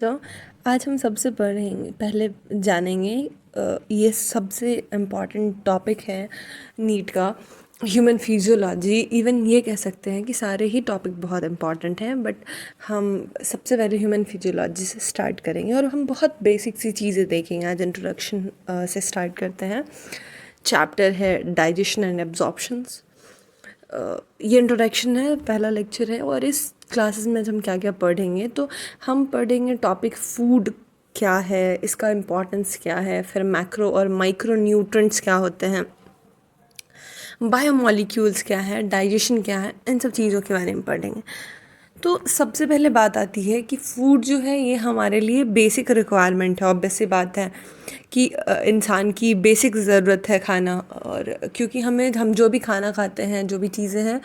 तो आज हम सबसे पहले जानेंगे ये सबसे इम्पॉर्टेंट टॉपिक है नीट का, ह्यूमन फिजियोलॉजी। इवन ये कह सकते हैं कि सारे ही टॉपिक बहुत इम्पॉर्टेंट हैं, बट हम सबसे पहले ह्यूमन फिजियोलॉजी से स्टार्ट करेंगे और हम बहुत बेसिक सी चीज़ें देखेंगे। आज इंट्रोडक्शन से स्टार्ट करते हैं। चैप्टर है डाइजेशन एंड एब्जॉर्प्शंस। ये इंट्रोडक्शन है, पहला लेक्चर है। और इस क्लासेस में हम क्या क्या पढ़ेंगे, तो हम पढ़ेंगे टॉपिक फूड क्या है, इसका इम्पोर्टेंस क्या है, फिर मैक्रो और माइक्रो न्यूट्रेंट्स क्या होते हैं, बायोमॉलिक्यूल्स क्या है, डाइजेशन क्या है, इन सब चीज़ों के बारे में पढ़ेंगे। तो सबसे पहले बात आती है कि फूड जो है ये हमारे लिए बेसिक रिक्वायरमेंट है। ऑब्वियस सी बात है कि इंसान की बेसिक ज़रूरत है खाना। और क्योंकि हम जो भी खाना खाते हैं, जो भी चीज़ें हैं,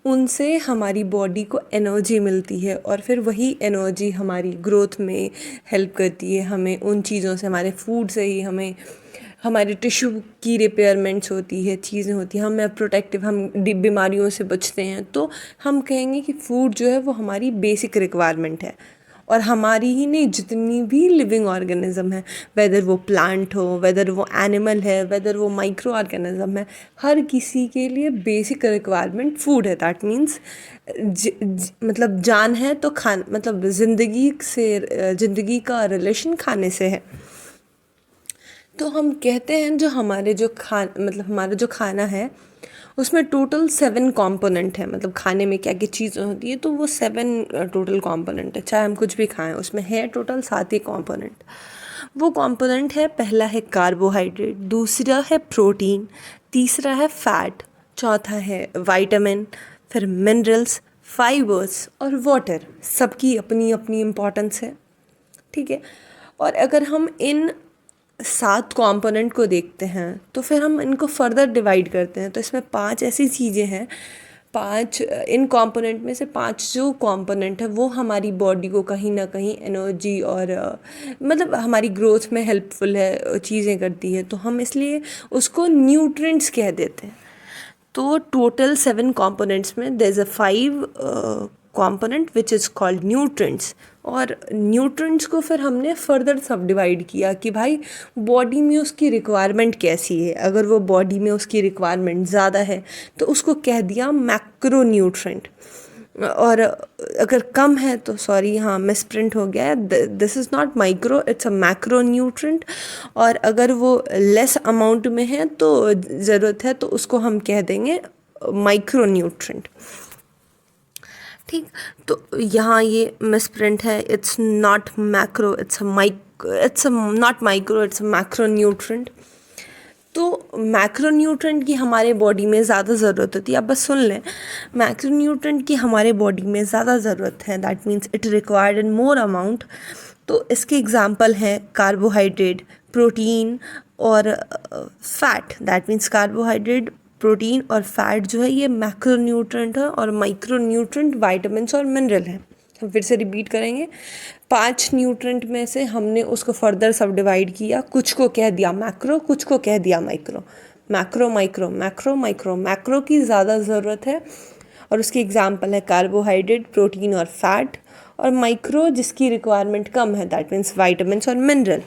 उनसे हमारी बॉडी को एनर्जी मिलती है और फिर वही एनर्जी हमारी ग्रोथ में हेल्प करती है। हमें उन चीज़ों से, हमारे फूड से ही हमें हमारे टिश्यू की रिपेयरमेंट्स होती है, चीज़ें होती हैं, हमें प्रोटेक्टिव, हम बीमारियों से बचते हैं। तो हम कहेंगे कि फूड जो है वो हमारी बेसिक रिक्वायरमेंट है। और हमारी ही नहीं, जितनी भी लिविंग ऑर्गेनिज्म है, वेदर वो प्लांट हो, वेदर वो एनिमल है, वेदर वो माइक्रो ऑर्गेनिज्म है, हर किसी के लिए बेसिक रिक्वायरमेंट फूड है। दैट मीन्स मतलब जान है तो खान, मतलब ज़िंदगी का रिलेशन खाने से है। तो हम कहते हैं हमारा जो खाना है उसमें टोटल 7 कंपोनेंट है। मतलब खाने में क्या क्या चीज़ें होती है, तो वो 7 टोटल कंपोनेंट है। चाहे हम कुछ भी खाएं, उसमें है टोटल 7 ही कंपोनेंट। वो कंपोनेंट है, पहला है कार्बोहाइड्रेट, दूसरा है प्रोटीन, तीसरा है फैट, चौथा है विटामिन, फिर मिनरल्स, फाइबर्स और वाटर। सबकी अपनी अपनी इम्पोर्टेंस है, ठीक है। और अगर हम इन 7 कंपोनेंट को देखते हैं तो फिर हम इनको फर्दर डिवाइड करते हैं। तो इसमें 5 ऐसी चीज़ें हैं, 5 इन कंपोनेंट में से 5 जो कंपोनेंट है वो हमारी बॉडी को कहीं ना कहीं एनर्जी और मतलब हमारी ग्रोथ में हेल्पफुल है, चीज़ें करती है। तो हम इसलिए उसको न्यूट्रिएंट्स कह देते हैं। तो टोटल 7 कंपोनेंट्स में there is a 5 component which is called nutrients. और न्यूट्रिएंट्स को फिर हमने फर्दर सब डिवाइड किया कि भाई बॉडी में उसकी रिक्वायरमेंट कैसी है। अगर वो बॉडी में उसकी रिक्वायरमेंट ज़्यादा है तो उसको कह दिया मैक्रो न्यूट्रिएंट। और अगर कम है तो सॉरी, हाँ मिसप्रिंट हो गया है, this is not micro, it's a macro nutrient. और अगर वो लेस अमाउंट में है तो ज़रूरत है तो उसको हम कह देंगे माइक्रो न्यूट्रिएंट, ठीक। तो यहाँ ये मिसप्रिंट है, it's not macro, it's not micro, it's macro nutrient. तो मैक्रो न्यूट्रिएंट की हमारे बॉडी में ज़्यादा ज़रूरत होती है। अब बस सुन लें, मैक्रो न्यूट्रिएंट की हमारे बॉडी में ज़्यादा ज़रूरत है, that means it required in more amount. तो इसके एग्जांपल हैं कार्बोहाइड्रेट, प्रोटीन और fat. That means carbohydrate, protein और फैट जो है ये मैक्रो न्यूट्रिएंट है, और माइक्रो न्यूट्रिएंट विटामिन्स और मिनरल हैं। हम फिर से रिपीट करेंगे, 5 न्यूट्रिएंट में से हमने उसको फर्दर सब डिवाइड किया, कुछ को कह दिया मैक्रो, कुछ को कह दिया micro. Macro micro macro micro, macro की ज़्यादा ज़रूरत है और उसके एग्जांपल है कार्बोहाइड्रेट, प्रोटीन और फैट। और माइक्रो जिसकी रिक्वायरमेंट कम है, दैट मीन्स विटामिन्स और मिनरल।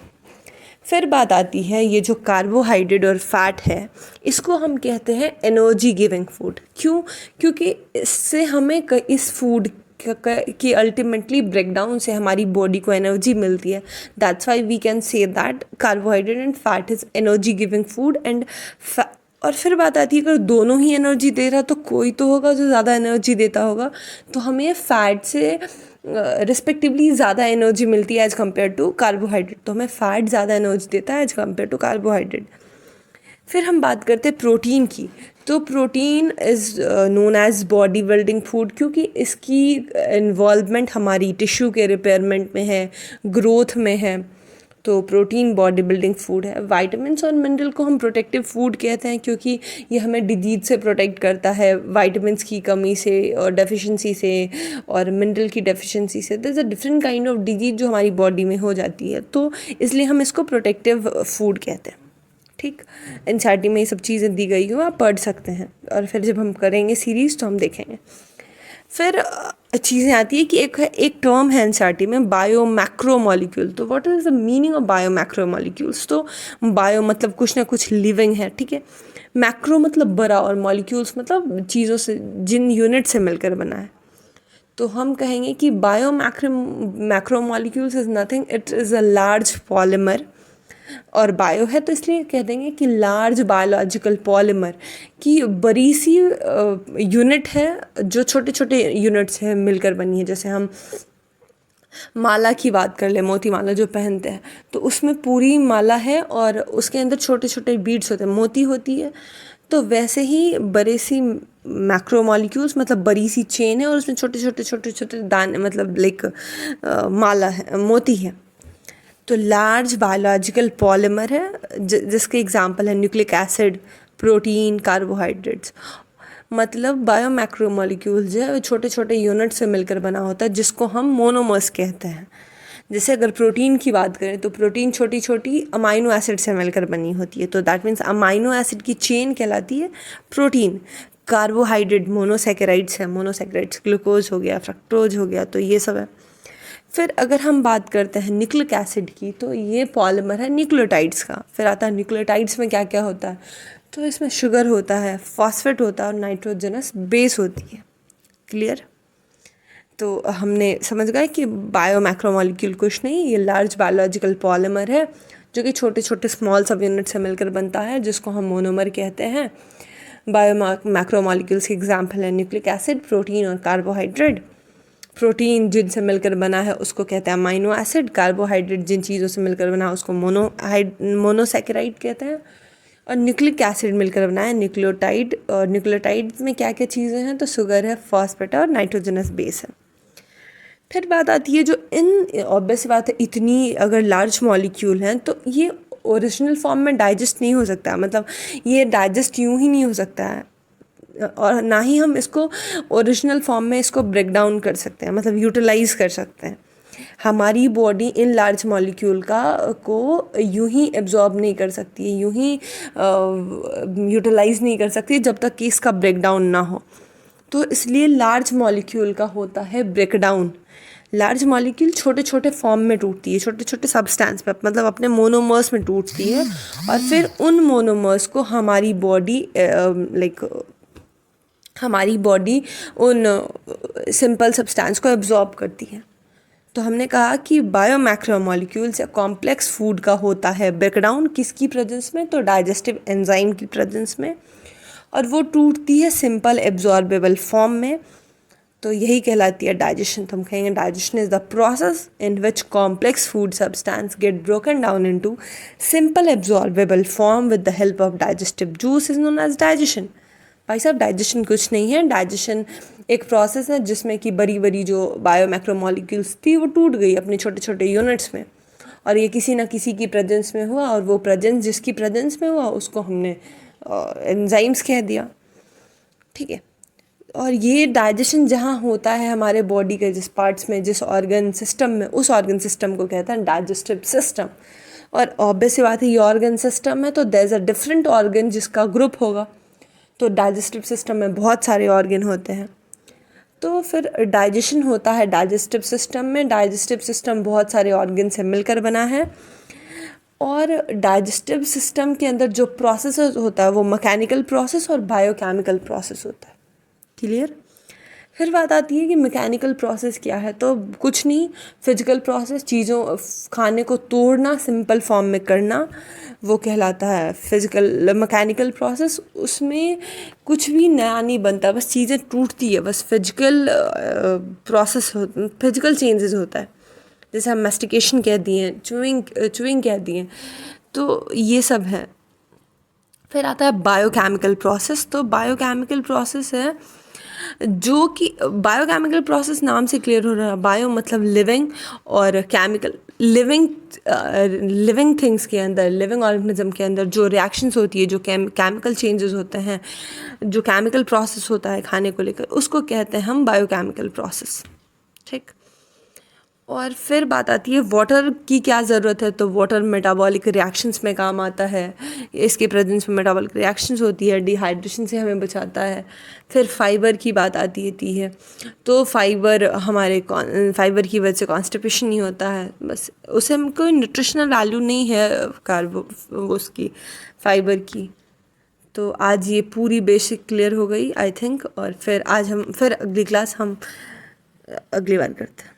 फिर बात आती है, ये जो कार्बोहाइड्रेट और फैट है इसको हम कहते हैं एनर्जी गिविंग फूड। क्यों? क्योंकि इससे हमें इस फूड कि अल्टीमेटली ब्रेकडाउन से हमारी बॉडी को एनर्जी मिलती है। That's why we can say that carbohydrate and fat is energy giving food. और फिर बात आती है, अगर दोनों ही एनर्जी दे रहा तो कोई तो होगा जो ज़्यादा एनर्जी देता होगा। तो हमें फैट से रिस्पेक्टिवली ज़्यादा एनर्जी मिलती है एज़ कम्पेयर टू कार्बोहाइड्रेट। तो हमें फ़ैट ज़्यादा एनर्जी देता है एज़ कम्पेयर टू कार्बोहाइड्रेट। फिर हम बात करते हैं प्रोटीन की। तो protein is known as body building food, क्योंकि इसकी इन्वॉल्वमेंट हमारी टिश्यू के रिपेयरमेंट में है, ग्रोथ में है। तो प्रोटीन बॉडी बिल्डिंग फूड है। विटामिन्स और मिनरल को हम प्रोटेक्टिव फूड कहते हैं, क्योंकि ये हमें डिजीज से प्रोटेक्ट करता है, विटामिन्स की कमी से और डेफिशिएंसी से, और मिनरल की डेफिशिएंसी से। This a different kind of disease जो हमारी बॉडी में हो जाती है, तो इसलिए हम इसको प्रोटेक्टिव फूड कहते हैं, ठीक। एनसीईआरटी में ये सब चीज़ें दी गई हो, आप पढ़ सकते हैं। और फिर जब हम करेंगे सीरीज़ तो हम देखेंगे। फिर चीज़ें आती है कि एक टर्म है एनसीईआरटी में, बायो मैक्रो मॉलिक्यूल। तो what is the meaning of bio macro molecules? तो बायो मतलब कुछ ना कुछ लिविंग है, ठीक है। मैक्रो मतलब बड़ा, और मॉलिक्यूल्स मतलब चीज़ों से, जिन यूनिट से मिलकर बना है। तो हम कहेंगे कि bio macro molecules is nothing, it is a large polymer. और बायो है तो इसलिए कह देंगे कि लार्ज बायोलॉजिकल पॉलीमर, की बड़ी सी यूनिट है जो छोटे छोटे यूनिट्स हैं मिलकर बनी है। जैसे हम माला की बात कर ले, मोती माला जो पहनते हैं, तो उसमें पूरी माला है और उसके अंदर छोटे छोटे बीड्स होते हैं, मोती होती है। तो वैसे ही बड़े सी मैक्रोमोलिक्यूल्स मतलब बड़ी सी चेन है और उसमें छोटे छोटे छोटे छोटे दाने, मतलब लाइक माला है, मोती है। तो लार्ज बायोलॉजिकल पॉलीमर है, जिसके एग्जांपल है न्यूक्लिक एसिड, प्रोटीन, कार्बोहाइड्रेट्स। मतलब बायो मैक्रोमोलिक्यूल्स जो है छोटे छोटे यूनिट से मिलकर बना होता है, जिसको हम मोनोमर्स कहते हैं। जैसे अगर प्रोटीन की बात करें तो प्रोटीन छोटी छोटी अमाइनो एसिड से मिलकर बनी होती है, तो दैट मीन्स अमाइनो एसिड की चेन कहलाती है प्रोटीन। कार्बोहाइड्रेट मोनोसेकेराइड्स है, मोनोसेकेराइड्स ग्लूकोज हो गया, फ्रक्टोज हो गया, तो ये सब है। फिर अगर हम बात करते हैं न्यूक्लिक एसिड की, तो ये पॉलीमर है न्यूक्लियोटाइड्स का। फिर आता है न्यूक्लियोटाइड्स में क्या क्या होता है, तो इसमें शुगर होता है, फॉस्फेट होता है और नाइट्रोजनस बेस होती है। क्लियर? तो हमने समझ गए कि बायो मैक्रोमोलिक्यूल कुछ नहीं, ये लार्ज बायोलॉजिकल पॉलीमर है जो कि छोटे छोटे स्मॉल सब यूनिट से मिलकर बनता है, जिसको हम मोनोमर कहते हैं। बायो मैक्रोमोलिक्यूल्स के एग्जाम्पल है न्यूक्लिक एसिड, प्रोटीन और कार्बोहाइड्रेट। प्रोटीन जिनसे मिलकर बना है उसको कहते हैं अमाइनो एसिड, कार्बोहाइड्रेट जिन चीज़ों से मिलकर बना है उसको मोनोसेकेराइड कहते हैं, और न्यूक्लिक एसिड मिलकर बना है न्यूक्लियोटाइड। और न्यूक्लियोटाइड में क्या क्या चीज़ें हैं, तो शुगर है, फॉस्फेट और नाइट्रोजनस बेस है। फिर बात आती है जो इन ऑब्वियस बात है, इतनी अगर लार्ज मॉलिक्यूल हैं तो ये ओरिजिनल फॉर्म में डाइजेस्ट नहीं हो सकता, मतलब ये डाइजेस्ट यूं ही नहीं हो सकता है, और ना ही हम इसको ओरिजिनल फॉर्म में इसको ब्रेक डाउन कर सकते हैं, मतलब यूटिलाइज कर सकते हैं। हमारी बॉडी इन लार्ज मॉलिक्यूल को यूं ही एब्जॉर्ब नहीं कर सकती है, यूं ही यूटिलाइज नहीं कर सकती जब तक कि इसका ब्रेक डाउन ना हो। तो इसलिए लार्ज मॉलिक्यूल का होता है ब्रेक डाउन। लार्ज मॉलिक्यूल छोटे छोटे फॉर्म में टूटती है, छोटे छोटे सब्सटेंस पे, मतलब अपने मोनोमर्स में टूटती है, और फिर उन मोनोमर्स को हमारी बॉडी उन सिंपल सब्सटेंस को एब्जॉर्ब करती है। तो हमने कहा कि बायो मैक्रोमोलिक्यूल्स या कॉम्प्लेक्स फूड का होता है ब्रेकडाउन, किसकी प्रेजेंस में, तो डाइजेस्टिव एंजाइम की प्रेजेंस में, और वो टूटती है सिंपल एब्जॉर्बेबल फॉर्म में। तो यही कहलाती है डाइजेशन। तो हम कहेंगे digestion is the process in which complex food substance get broken down into simple absorbable form with the help of digestive juice is known as digestion. भाई साहब, डाइजेशन कुछ नहीं है, डाइजेशन एक प्रोसेस है जिसमें कि बड़ी बड़ी जो बायो मैक्रोमोलिक्यूल्स थी वो टूट गई अपने छोटे छोटे यूनिट्स में, और ये किसी ना किसी की प्रेजेंस में हुआ, और वो प्रेजेंस जिसकी प्रेजेंस में हुआ उसको हमने एंजाइम्स कह दिया। ठीक है। और ये डाइजेशन जहाँ होता है हमारे बॉडी के जिस पार्ट्स में, जिस ऑर्गन सिस्टम में, उस ऑर्गन सिस्टम को कहते हैं डाइजेस्टिव सिस्टम। और ऑब्वियस सी बात है, ये ऑर्गन सिस्टम है तो there is a different organ जिसका ग्रुप होगा। तो डाइजेस्टिव सिस्टम में बहुत सारे ऑर्गन होते हैं। तो फिर डाइजेशन होता है डाइजेस्टिव सिस्टम में। डाइजेस्टिव सिस्टम बहुत सारे ऑर्गन से मिलकर बना है, और डाइजेस्टिव सिस्टम के अंदर जो प्रोसेस होता है वो मैकेनिकल प्रोसेस और बायोकेमिकल प्रोसेस होता है। क्लियर? फिर बात आती है कि मैकेनिकल प्रोसेस क्या है, तो कुछ नहीं, फिजिकल प्रोसेस, चीज़ों खाने को तोड़ना, सिंपल फॉर्म में करना, वो कहलाता है फिजिकल। मैकेनिकल प्रोसेस, उसमें कुछ भी नया नहीं बनता, बस चीज़ें टूटती है, बस फिजिकल प्रोसेस फिजिकल चेंजेस होता है। जैसे हम मैस्टिकेशन कह दिए, चूइंग कह दिए, तो ये सब है। फिर आता है बायोकेमिकल प्रोसेस। तो बायोकेमिकल प्रोसेस है जो कि बायोकेमिकल प्रोसेस नाम से क्लियर हो रहा है। बायो मतलब लिविंग, और केमिकल लिविंग थिंग्स के अंदर, लिविंग ऑर्गेनिज्म के अंदर जो रिएक्शंस होती है, जो केमिकल चेंजेस होते हैं, जो केमिकल प्रोसेस होता है खाने को लेकर, उसको कहते हैं हम बायोकेमिकल प्रोसेस। ठीक। और फिर बात आती है वाटर की क्या ज़रूरत है, तो वाटर मेटाबॉलिक रिएक्शंस में काम आता है। इसके प्रेजेंस में मेटाबॉलिक रिएक्शंस होती है, डिहाइड्रेशन से हमें बचाता है। फिर फाइबर की बात आती है, तो फाइबर फाइबर की वजह से कॉन्स्टिपेशन नहीं होता है, बस उसे कोई न्यूट्रिशनल वैल्यू नहीं है कार्बो उसकी फाइबर की। तो आज ये पूरी बेसिक क्लियर हो गई आई थिंक, और फिर आज हम फिर अगली क्लास हम अगली बार करते हैं।